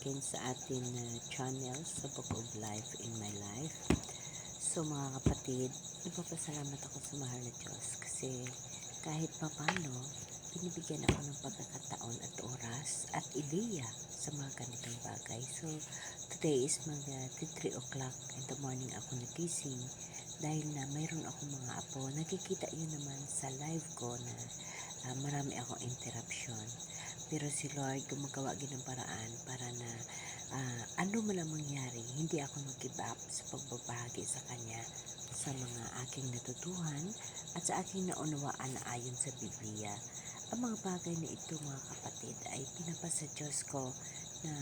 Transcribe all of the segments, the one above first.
akin sa atin na channel sa Book of Life in My Life. So mga kapatid, nagpapasalamat ako sa mahal na Diyos kasi kahit papano, binibigyan ako ng pagkakataon at oras at ideya sa mga ganitong bagay. So today is mag 3 o'clock in the morning ako nagising dahil na mayroon akong mga apo. Nakikita yun naman sa live ko na marami akong interruption. Pero si Lord gumagawa ng paraan para na ano man ang mangyari, hindi ako mag-give up sa pagbabahagi sa Kanya sa mga aking natutuhan at sa aking naunawaan na ayon sa Biblia. Ang mga bagay na ito mga kapatid ay pinapasa Diyos ko na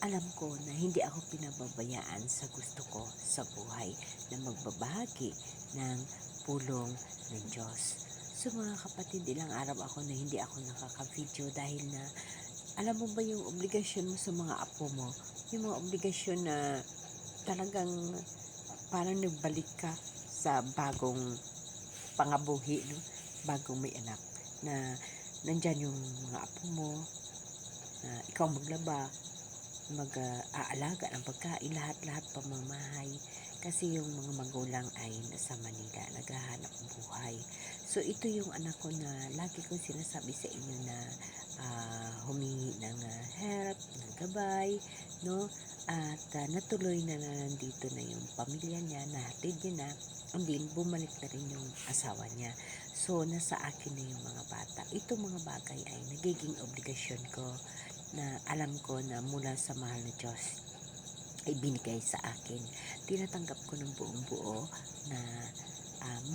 alam ko na hindi ako pinababayaan sa gusto ko sa buhay na magbabahagi ng pulong ng Diyos. So mga kapatid, ilang araw ako na hindi ako nakaka-video dahil na alam mo ba yung obligasyon mo sa mga apo mo? Yung mga obligasyon na talagang parang nagbalik ka sa bagong pangabuhi, no? Bagong may anak na nandyan yung mga apo mo na ikaw maglaba, mag-aalaga ng pagkain, lahat-lahat pamamahay. Kasi yung mga magulang ay nasa Manila, naghahanap buhay. So ito yung anak ko na lagi kong sinasabi sa inyo na humingi ng help, ng gabay, no? At natuloy na nandito na yung pamilya niya, nahatid niya na, and then bumalik na rin yung asawa niya. So nasa akin na yung mga bata. Itong mga bagay ay nagiging obligasyon ko na alam ko na mula sa mahal na Diyos ay binigay sa akin. Tinatanggap ko ng buong buo na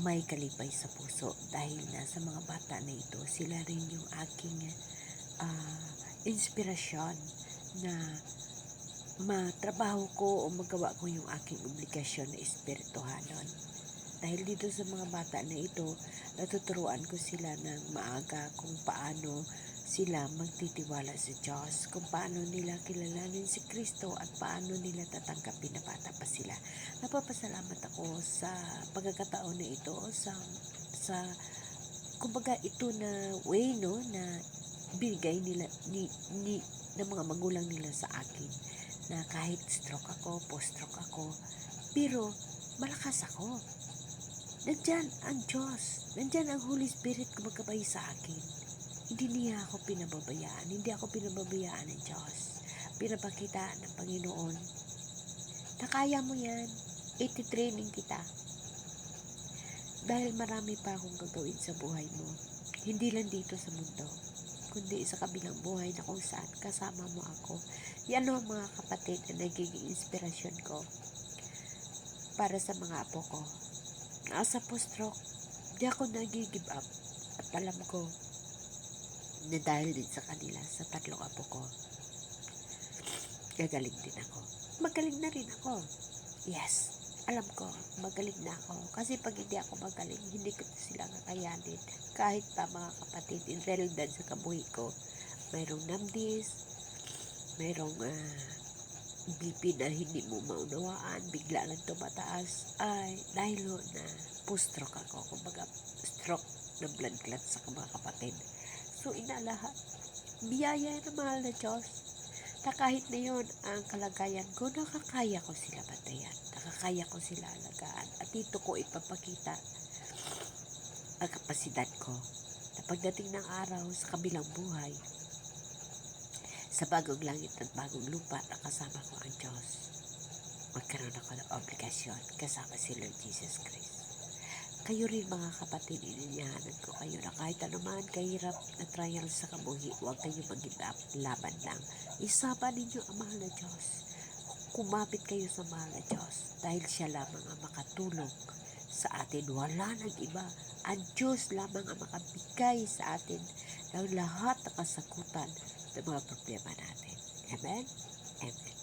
may kalipay sa puso dahil na sa mga bata na ito, sila rin yung aking inspirasyon na matrabaho ko o magawa ko yung aking obligasyon na espirituhanon. Dahil dito sa mga bata na ito, natuturuan ko sila ng maaga kung paano sila magtitiwala sa Diyos, kung paano nila kilalanin si Kristo at paano nila tatanggapin na bata pa sila. Napapasalamat ako sa pagkakataon na ito, sa kumbaga ito na way, no, na binigay nila ng mga magulang nila sa akin na kahit stroke ako, post-stroke ako, pero malakas ako. Nandyan ang Diyos, nandyan ang Holy Spirit gumagabay sa akin. Hindi niya ako pinababayaan. Hindi ako pinababayaan ng Diyos. Pinapakita ng Panginoon na kaya mo yan. Iti-training kita. Dahil marami pa akong gagawin sa buhay mo. Hindi lang dito sa mundo, kundi sa kabilang buhay na kung saan kasama mo ako. Yan ang mga kapatid na nagiging inspirasyon ko para sa mga apo ko. Nasa post-stroke, di ako nag-give up. At alam ko na dahil din sa kanila, sa 3 apo ko, gagaling din ako. Magaling na rin ako. Yes, alam ko, magaling na ako. Kasi pag hindi ako magaling, hindi ko sila kakayanin. Kahit pa mga kapatid, in realidad sa kabuhi ko, mayroong namdis, mayroong BP na hindi mo maunawaan, bigla lang tumataas, ay dahil na post-stroke ako. Kumbaga, stroke ng blood clot sa mga kapatid. So, inalahat, biyaya ng mahal na Diyos na kahit na yun ang kalagayan ko, nakakaya ko sila batayan, nakakaya ko sila alagaan, at dito ko ipapakita ang kapasidad ko na pagdating ng araw sa kabilang buhay, sa bagong langit at bagong lupa, nakasama ko ang Diyos. Magkaroon ako ng obligasyon kasama si Lord Jesus Christ. Kayo rin mga kapatid, ininyahanan ko kayo na kahit anuman kahirap na trial sa kabuhi, huwag kayo mag-give up, laban lang. Isama ninyo ang mahal na Diyos. Kumapit kayo sa mahal na Diyos dahil siya lamang ang makatulong sa atin. Wala nang iba. Ang Diyos lamang ang makabigay sa atin ng lahat ng kasagutan ng mga problema natin. Amen? Amen.